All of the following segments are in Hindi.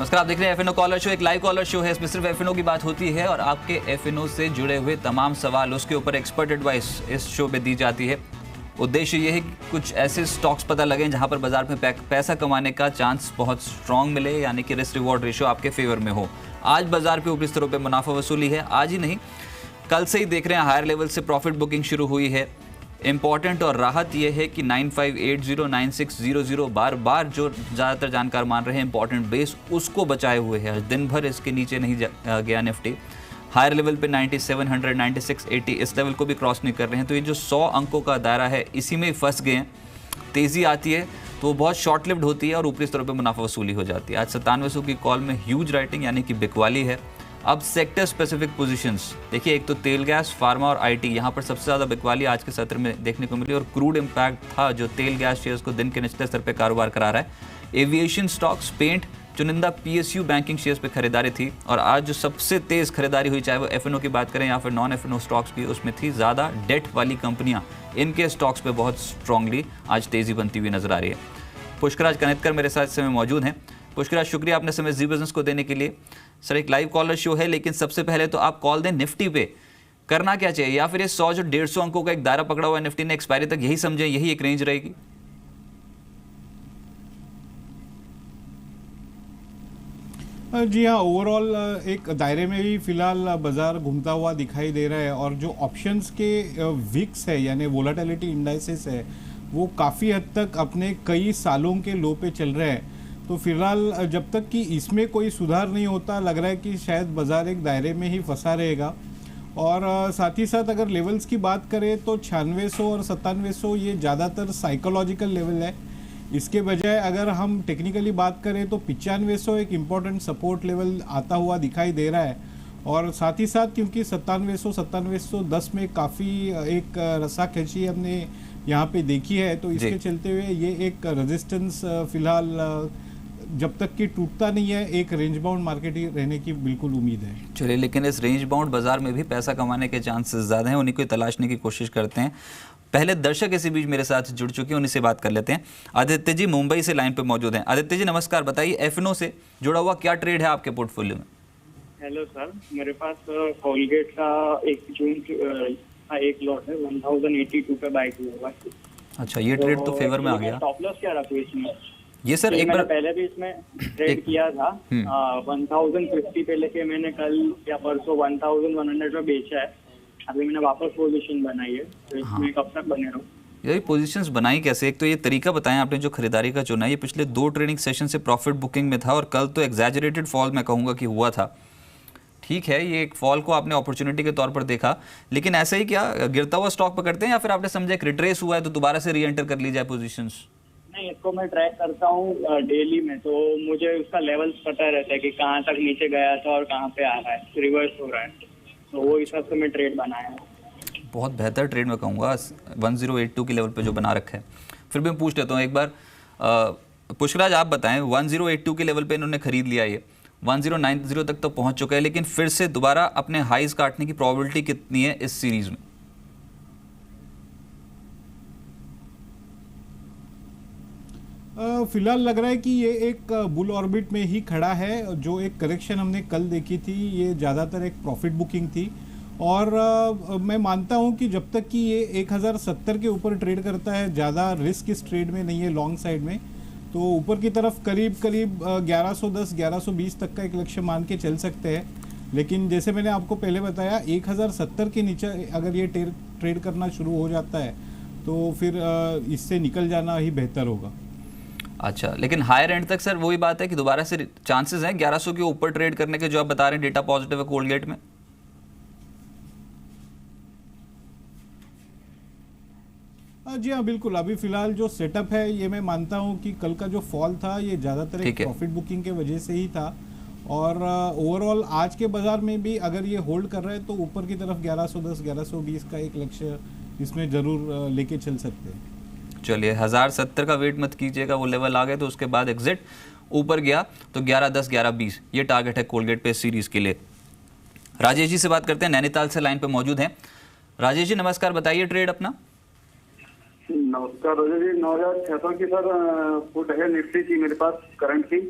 नमस्कार, आप देख रहे हैं एफएनओ कॉलर शो। एक लाइव कॉलर शो है, इसमें सिर्फ एफएनओ की बात होती है और आपके एफएनओ से जुड़े हुए तमाम सवाल, उसके ऊपर एक्सपर्ट एडवाइस इस शो पे दी जाती है। उद्देश्य ये है कि कुछ ऐसे स्टॉक्स पता लगें जहां पर बाजार में पैसा कमाने का चांस बहुत स्ट्रांग मिले, यानी कि रिस्क रिवॉर्ड रेशियो आपके फेवर में हो। आज बाजार के ऊपरी स्तरों पर मुनाफा वसूली है, आज ही नहीं कल से ही देख रहे हैं हायर लेवल से प्रॉफिट बुकिंग शुरू हुई है। इम्पॉर्टेंट और राहत यह है कि 95809600 बार बार जो ज़्यादातर जानकार मान रहे हैं इंपॉर्टेंट बेस, उसको बचाए हुए है। दिन भर इसके नीचे नहीं गया निफ्टी। हायर लेवल पे 9700 9680 इस लेवल को भी क्रॉस नहीं कर रहे हैं। तो ये जो 100 अंकों का दायरा है, इसी में ही फंस गए हैं। तेज़ी आती है तो वो बहुत शॉर्ट लिव्ड होती है और ऊपरी स्तरों पे मुनाफा वसूली हो जाती है। आज 9700 की कॉल में ह्यूज राइटिंग यानी कि बिकवाली है। अब सेक्टर स्पेसिफिक पोजीशंस देखिए, एक तो तेल गैस, फार्मा और आईटी, यहाँ पर सबसे ज़्यादा बिकवाली आज के सत्र में देखने को मिली और क्रूड इम्पैक्ट था जो तेल गैस शेयर्स को दिन के निचले स्तर पर कारोबार करा रहा है। एविएशन स्टॉक्स, पेंट, चुनिंदा पीएसयू बैंकिंग शेयर्स पे खरीदारी थी और आज जो सबसे तेज़ खरीदारी हुई, चाहे वो एफएनओ की बात करें या फिर नॉन एफएनओ स्टॉक्स की, उसमें थी ज़्यादा डेट वाली कंपनियां। इनके स्टॉक्स पे बहुत स्ट्रांगली आज तेज़ी बनती हुई नजर आ रही है। पुष्कराज कनेक्टर मेरे साथ समय मौजूद हैं। पुष्कराज, शुक्रिया आपने समय जी बिजनेस को देने के लिए। सर, एक लाइव कॉलर शो है, लेकिन सबसे पहले तो आप कॉल दें निफ्टी पे, करना क्या चाहिए? या फिर ये 100 जो 150 अंकों का एक दायरा पकड़ा हुआ है निफ्टी ने, एक्सपायरी तक यही समझे यही एक रेंज रहेगी? जी हाँ, ओवरऑल एक दायरे में ही फिलहाल बाजार घूमता हुआ दिखाई दे रहा है और जो ऑप्शंस के विक्स है यानी वोलेटिलिटी इंडाइसेस है, वो काफ़ी हद तक अपने कई सालों के लो पे चल रहे हैं। तो फिलहाल जब तक कि इसमें कोई सुधार नहीं होता, लग रहा है कि शायद बाजार एक दायरे में ही फंसा रहेगा। और साथ ही साथ अगर लेवल्स की बात करें तो 9600 और 9700 ये ज़्यादातर साइकोलॉजिकल लेवल है। इसके बजाय अगर हम टेक्निकली बात करें तो 9500 एक इम्पॉर्टेंट सपोर्ट लेवल आता हुआ दिखाई दे रहा है। और साथ ही साथ क्योंकि 9710 में काफ़ी एक रस्साकशी हमने यहाँ पे देखी है, तो इसके चलते हुए ये एक रेजिस्टेंस फिलहाल जब तक कि टूटता नहीं है, एक रेंज बाउंड मार्केट ही रहने की बिल्कुल उम्मीद है। चलिए, लेकिन इस रेंज बाउंड बाजार में भी पैसा कमाने के चांसेस ज़्यादा हैं, उन्हीं को तलाशने की कोशिश करते हैं। पहले दर्शक इसी बीच मेरे साथ जुड़ चुके हैं, उन्हीं से बात कर लेते हैं। आदित्य जी मुंबई से लाइन पे मौजूद हैं। आदित्य जी नमस्कार, बताइए एफएनओ से जुड़ा हुआ क्या ट्रेड है आपके पोर्टफोलियो में? हेलो सर, मेरे पास कोलगेट का 1 जून का एक लॉट है, 1082 पे बाय किया हुआ है। अच्छा, ये ट्रेड तो फेवर में आ गया। स्टॉप लॉस क्या रखूं इसमें? ये सर एक बार पहले भी इसमें ट्रेड किया था 1050 पे लेके मैंने कल या परसों 1100 पे बेचा है। अभी मैंने वापस पोजीशन बनाई है, तो इसमें कब तक बने रहूं? यही पोजीशंस बनाई कैसे? एक तो ये तरीका बताएं आपने जो खरीदारी का चुना, ये पिछले 2 ट्रेडिंग सेशन से प्रॉफिट बुकिंग में था और कल तो एग्जैजरेटेड फॉल मैं कहूँगा कि हुआ था। ठीक है, ये एक फॉल को आपने अपॉर्चुनिटी के तौर पर देखा, लेकिन ऐसे ही क्या गिरता हुआ स्टॉक पकड़ते हैं या फिर आपने समझा कि रिट्रेस हुआ है तो दोबारा से री एंटर कर ली जाए पोजीशंस? नहीं, इसको मैं ट्रैक करता हूँ डेली में, तो मुझे उसका लेवल पता रहता है कि कहाँ तक नीचे गया था और कहाँ पे आ रहा है, रिवर्स हो रहा है, तो वो हिसाब से मैं ट्रेड बनाया है। बहुत बेहतर ट्रेड मैं कहूँगा 1082 के लेवल पे जो बना रखा है। फिर भी मैं पूछ लेता हूँ एक बार, पुष्कराज आप बताएं, 1082 के लेवल पे इन्होंने खरीद लिया, ये 1090 तक तो पहुँच चुका है, लेकिन फिर से दोबारा अपने हाईज काटने की प्रोबेबिलिटी कितनी है इस सीरीज में? फिलहाल लग रहा है कि ये एक बुल ऑर्बिट में ही खड़ा है। जो एक करेक्शन हमने कल देखी थी, ये ज़्यादातर एक प्रॉफिट बुकिंग थी और मैं मानता हूं कि जब तक कि ये 1070 के ऊपर ट्रेड करता है, ज़्यादा रिस्क इस ट्रेड में नहीं है लॉन्ग साइड में, तो ऊपर की तरफ करीब 1110 1120 तक का एक लक्ष्य मान के चल सकते हैं। लेकिन जैसे मैंने आपको पहले बताया, 1070 के नीचे अगर ये ट्रेड करना शुरू हो जाता है तो फिर इससे निकल जाना ही बेहतर होगा। अच्छा, लेकिन हायर एंड तक सर वही बात है कि दोबारा से चांसेस हैं 1100 के ऊपर ट्रेड करने के, जो आप बता रहे हैं डेटा पॉजिटिव है कोलगेट में? जी हाँ, बिल्कुल। अभी फिलहाल जो सेटअप है, ये मैं मानता हूँ कि कल का जो फॉल था ये ज़्यादातर एक प्रॉफिट बुकिंग के वजह से ही था और ओवरऑल आज के बाजार में भी अगर ये होल्ड कर रहा है तो ऊपर की तरफ 1110 1120 का एक लक्ष्य इसमें ज़रूर लेके चल सकते हैं। चलिए, 1070 का वेट मत कीजिएगा, वो लेवल आ गए तो उसके बाद एग्जिट, ऊपर गया तो 1110 1120 ये टारगेट है कोलगेट पे सीरीज के लिए। राजेश जी से बात करते हैं, नैनीताल से लाइन पे मौजूद हैं। राजेश जी नमस्कार, बताइए ट्रेड अपना। नमस्कार राजेश जी, 9600 की सर पुट है निफ्टी की मेरे पास करंट की।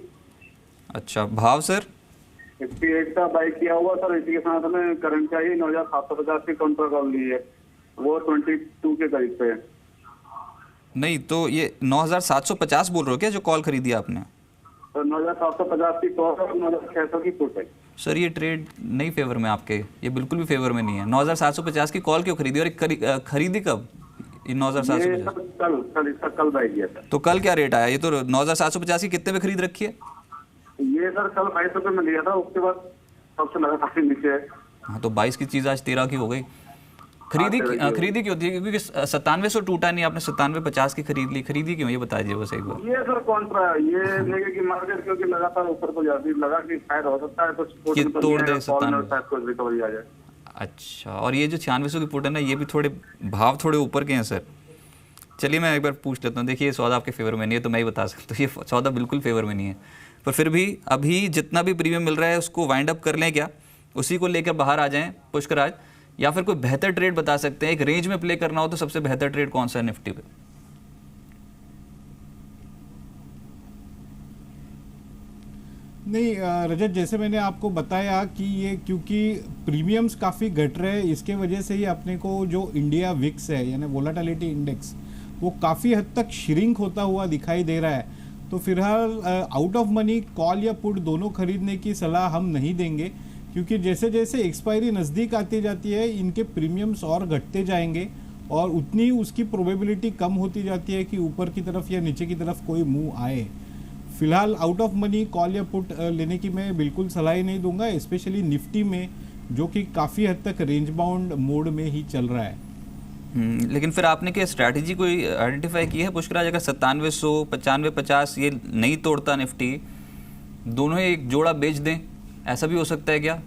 अच्छा, भाव सर? 58 का बाई किया हुआ सर, इसी के साथ में करंट चाहिए 9750 की काउंटर कॉल ली है, वो 22 के करीब पे है। नहीं तो ये 9750 बोल रहे हो क्या जो कॉल खरीदी आपने? तो 9750 की कॉल और 9600 की पुट है। सर ये ट्रेड नहीं फेवर में आपके, ये बिल्कुल भी फेवर में नहीं है। 9750 की कॉल क्यों खरीदी और खरीदी कब? ये 9750 कल बाई किया सर। तो कल क्या रेट आया? ये तो 9750 की कितने पे खरीद रखी है? ये सर कल 22 रुपये में लिया था, उसके बाद सबसे लगा काफी नीचे है। हाँ तो 22 की चीज़ आज 13 की हो गई। खरीदी क्यों थी? क्योंकि 9700 टूटा नहीं, आपने 9750 की खरीदी क्यों, ये बता दीजिए बस एक बार। ये सर कॉन्ट्रा ये लेके कि मार्केट क्योंकि लगातार ऊपर को जाती लगा कि शायद हो सकता है कुछ कि तोड़ दे 97। शायद कुछ रिकवरी आ जाए। अच्छा, और ये जो 9600 की पुट है ना, ये भी थोड़े भाव थोड़े ऊपर के हैं सर। चलिए मैं एक बार पूछ लेता हूँ। देखिए ये सौदा आपके फेवर में नहीं है तो मैं ही बता सकता हूँ, ये सौदा बिल्कुल फेवर में नहीं है। पर फिर भी अभी जितना भी प्रीमियम मिल रहा है उसको वाइंड अप कर लें क्या, उसी को लेकर बाहर आ जाएं पुष्कराज, या फिर कोई बेहतर ट्रेड बता सकते हैं? एक रेंज में प्ले करना हो तो सबसे बेहतर ट्रेड कौन सा है निफ्टी पे? नहीं रजत, जैसे मैंने आपको बताया कि ये क्योंकि प्रीमियम्स काफ़ी घट रहे हैं, इसके वजह से ही अपने को जो इंडिया विक्स है यानी वोलाटिलिटी इंडेक्स, वो काफ़ी हद तक श्रिंक होता हुआ दिखाई दे रहा है। तो फिलहाल आउट ऑफ मनी कॉल या पुट दोनों खरीदने की सलाह हम नहीं देंगे, क्योंकि जैसे जैसे एक्सपायरी नज़दीक आती जाती है इनके प्रीमियम्स और घटते जाएंगे और उतनी उसकी प्रोबेबिलिटी कम होती जाती है कि ऊपर की तरफ या नीचे की तरफ कोई मूव आए। फिलहाल आउट ऑफ मनी कॉल या पुट लेने की मैं बिल्कुल सलाह ही नहीं दूंगा, स्पेशली निफ्टी में जो कि काफ़ी हद तक रेंज बाउंड मोड में ही चल रहा है। लेकिन फिर आपने क्या स्ट्रैटेजी कोई आइडेंटिफाई की है पुष्कराज? अगर 9700 9550 ये नहीं तोड़ता निफ्टी, दोनों ही एक जोड़ा बेच दें, ऐसा भी हो सकता है क्या?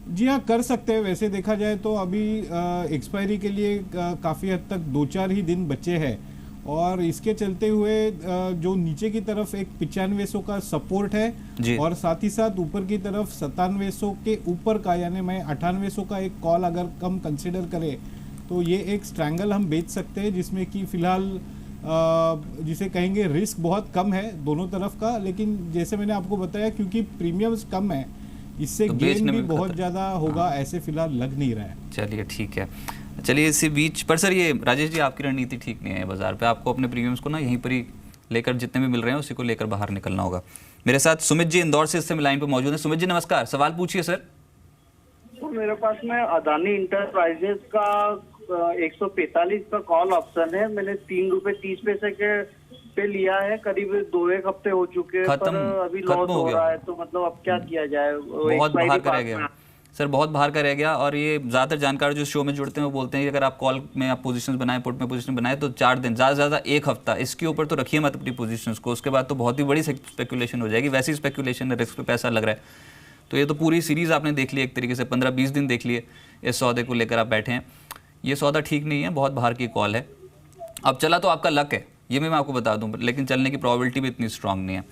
जी हाँ, कर सकते हैं। वैसे देखा जाए तो अभी एक्सपायरी के लिए काफ़ी हद तक 2-4 ही दिन बचे हैं और इसके चलते हुए जो नीचे की तरफ एक 9500 का सपोर्ट है और साथ ही साथ ऊपर की तरफ 9700 के ऊपर का यानी मैं 9800 का एक कॉल अगर कम कंसिडर करें तो ये एक स्ट्रैंगल हम बेच सकते हैं, जिसमें कि फिलहाल जिसे कहेंगे रिस्क बहुत कम है दोनों तरफ का। लेकिन जैसे मैंने आपको बताया क्योंकि प्रीमियम्स कम है, इससे तो गेन भी बहुत ज़्यादा होगा, ऐसे फिलहाल लग नहीं रहा है। चलिए ठीक है। चलिए इसी बीच पर सर ये राजेश जी आपकी रणनीति ठीक नहीं है बाजार पे, आपको अपने प्रीमियम्स को ना यहीं पर ही लेकर जितने भी मिल रहे हैं उसी को लेकर बाहर निकलना होगा। मेरे साथ सुमित जी इंदौर से इस समय लाइन पर मौजूद है। सुमित जी नमस्कार, सवाल पूछिए सर। तो मेरे पास में अदानी इंटरप्राइजेस का 145 का कॉल ऑप्शन है, मैंने 3 रुपए 30 पैसे के पे लिया है, करीब 2-1 हफ्ते हो चुके हैं, पर अभी लॉस हो रहा है, तो मतलब अब क्या किया जाए? बहुत बाहर का रह गया सर, बहुत बाहर का रह गया। और ये ज़्यादातर जानकार जो शो में जुड़ते हैं वो बोलते हैं कि अगर आप कॉल में आप पोजीशंस बनाए, पुट में पोजीशन बनाए तो 4 दिन, ज़्यादा से ज़्यादा 1 हफ्ता, इसके ऊपर तो रखिए मत अपनी पोजीशंस को, उसके बाद तो बहुत ही बड़ी स्पेकुलेशन हो जाएगी। वैसी स्पेकुलेशन है, रिस्क पे पैसा लग रहा है। तो ये तो पूरी सीरीज़ आपने देख ली एक तरीके से, 15-20 दिन देख लिए इस सौदे को लेकर आप बैठे हैं। ये सौदा ठीक नहीं है, बहुत बाहर की कॉल है। अब चला तो आपका लक है, ये मैं आपको बता दूं, लेकिन चलने की प्रोबेबिलिटी भी इतनी स्ट्रांग नहीं है।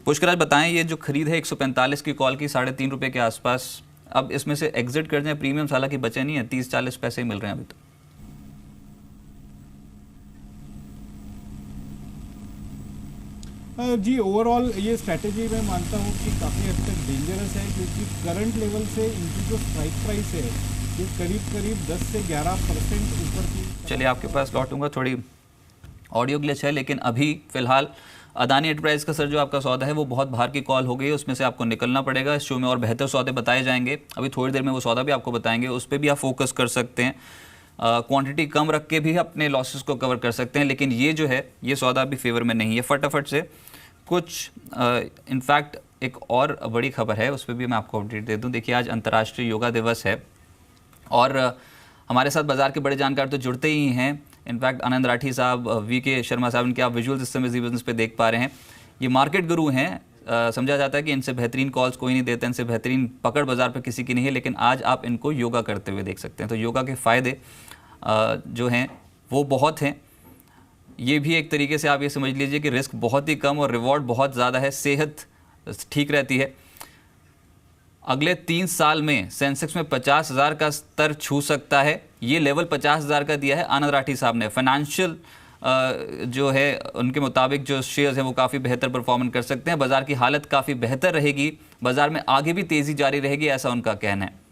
पुष्कराज बताएं, ये जो खरीद है 145 की कॉल की 3.5 रुपये के आसपास, अब इसमें से एग्जिट कर जाए, प्रीमियम हालांकि बचे नहीं है, 30-40 पैसे ही मिल रहे हैं अभी तो। जी ओवरऑल ये स्ट्रैटेजी मैं मानता हूँ कि काफ़ी हद तक डेंजरस है, क्योंकि करंट लेवल से इनकी जो स्ट्राइक प्राइस है ये करीब 10 से 11% ऊपर की। चलिए आपके पास लौटूंगा, थोड़ी ऑडियो ग्लिच है, लेकिन अभी फिलहाल अदानी एंटरप्राइज का सर जो आपका सौदा है वो बहुत बाहर की कॉल हो गई है, उसमें से आपको निकलना पड़ेगा। इस शो में और बेहतर सौदे बताए जाएंगे, अभी थोड़ी देर में वो सौदा भी आपको बताएंगे, उस पर भी आप फोकस कर सकते हैं। क्वांटिटी कम रख के भी अपने लॉसेस को कवर कर सकते हैं, लेकिन ये जो है ये सौदा भी फेवर में नहीं है। फटाफट से कुछ इनफैक्ट एक और बड़ी खबर है, उस पर भी मैं आपको अपडेट दे दूँ। देखिए आज अंतर्राष्ट्रीय योगा दिवस है और हमारे साथ बाजार के बड़े जानकार तो जुड़ते ही हैं। इनफैक्ट आनंद राठी साहब, वीके शर्मा साहब, इनके आप विजुअल सिस्टम इजी बिजनेस पे देख पा रहे हैं। ये मार्केट गुरु हैं, समझा जाता है कि इनसे बेहतरीन कॉल्स कोई नहीं देता, इनसे बेहतरीन पकड़ बाजार पर किसी की नहीं है, लेकिन आज आप इनको योगा करते हुए देख सकते हैं। तो योगा के फ़ायदे जो हैं वो बहुत हैं। ये भी एक तरीके से आप ये समझ लीजिए कि रिस्क बहुत ही कम और रिवॉर्ड बहुत ज़्यादा है, सेहत ठीक रहती है। अगले 3 साल में सेंसेक्स में 50,000 का स्तर छू सकता है, ये लेवल 50,000 का दिया है आनंद राठी साहब ने। फाइनेंशियल जो है उनके मुताबिक जो शेयर्स हैं वो काफ़ी बेहतर परफॉर्मेंस कर सकते हैं। बाजार की हालत काफ़ी बेहतर रहेगी, बाजार में आगे भी तेज़ी जारी रहेगी, ऐसा उनका कहना है।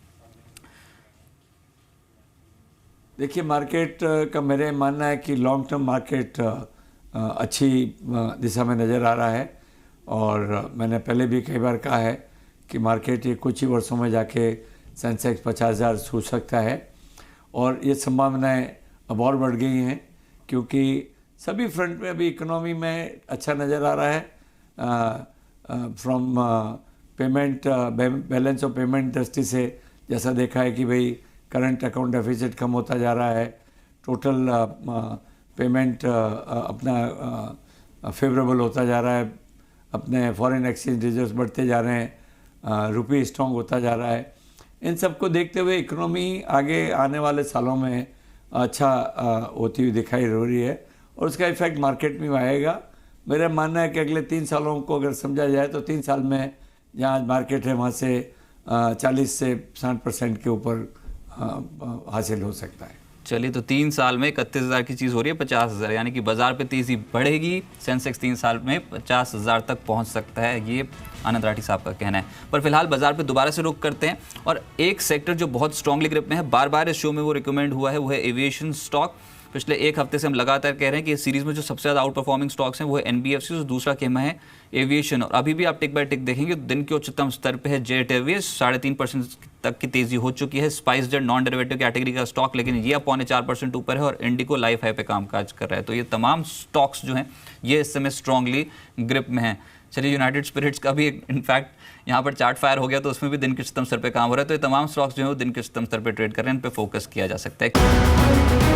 देखिए, मार्केट का मेरे मानना है कि लॉन्ग टर्म मार्केट अच्छी दिशा में नज़र आ रहा है और मैंने पहले भी कई बार कहा है कि मार्केट ये कुछ ही वर्षों में जाके सेंसेक्स 50,000 छू सकता है और ये संभावनाएं अब और बढ़ गई हैं क्योंकि सभी फ्रंट में अभी इकोनॉमी में अच्छा नज़र आ रहा है। From payment balance of payment दृष्टि से जैसा देखा है कि भाई करंट अकाउंट डेफिसिट कम होता जा रहा है, टोटल पेमेंट अपना फेवरेबल होता जा रहा है, अपने फॉरेन एक्सचेंज रिजर्व्स बढ़ते जा रहे हैं, रुपये स्ट्रॉन्ग होता जा रहा है। इन सब को देखते हुए इकोनॉमी आगे आने वाले सालों में अच्छा होती हुई दिखाई दे रही है और उसका इफेक्ट मार्केट में आएगा। मेरा मानना है कि अगले 3 सालों को अगर समझा जाए तो 3 साल में जहाँ मार्केट है वहाँ से 40 से 60% के ऊपर हासिल हो सकता है। चलिए, तो 3 साल में 31,000 की चीज़ हो रही है 50,000, यानी कि बाजार पे तेज़ी बढ़ेगी, सेंसेक्स 3 साल में 50,000 तक पहुंच सकता है, ये आनंद राठी साहब का कहना है। पर फिलहाल बाजार पे दोबारा से रुख करते हैं और एक सेक्टर जो बहुत स्ट्रांगली ग्रिप में है, बार बार इस शो में वो रिकमेंड हुआ है, वो है एविएशन स्टॉक। पिछले 1 हफ्ते से हम लगातार कह रहे हैं कि इस सीरीज़ में जो सबसे ज़्यादा आउट परफॉर्मिंग स्टॉक्स हैं वो है एनबीएफसी और दूसरा कहना है एविएशन। और अभी भी आप टिक बाय टिक देखेंगे दिन के उच्चतम स्तर पे है जेट एयरवेज, 3.5% तक की तेज़ी हो चुकी है। Spice jet non derivative category का स्टॉक लेकिन ये 4.5% ऊपर है और इंडिको लाइफ हाई पे कामकाज कर रहा है। तो ये तमाम स्टॉक्स जो हैं ये इस समय स्ट्रांगली ग्रिप में हैं। चलिए, यूनाइटेड स्पिरिट्स का भी इनफैक्ट यहाँ पर चार्ट फायर हो गया तो उसमें भी दिन के उच्चतम स्तर पे काम हो रहा है। तो ये तमाम स्टॉक्स जो है वो दिन के उच्चतम स्तर पे ट्रेड कर रहे हैं, इन पे फोकस किया जा सकता है।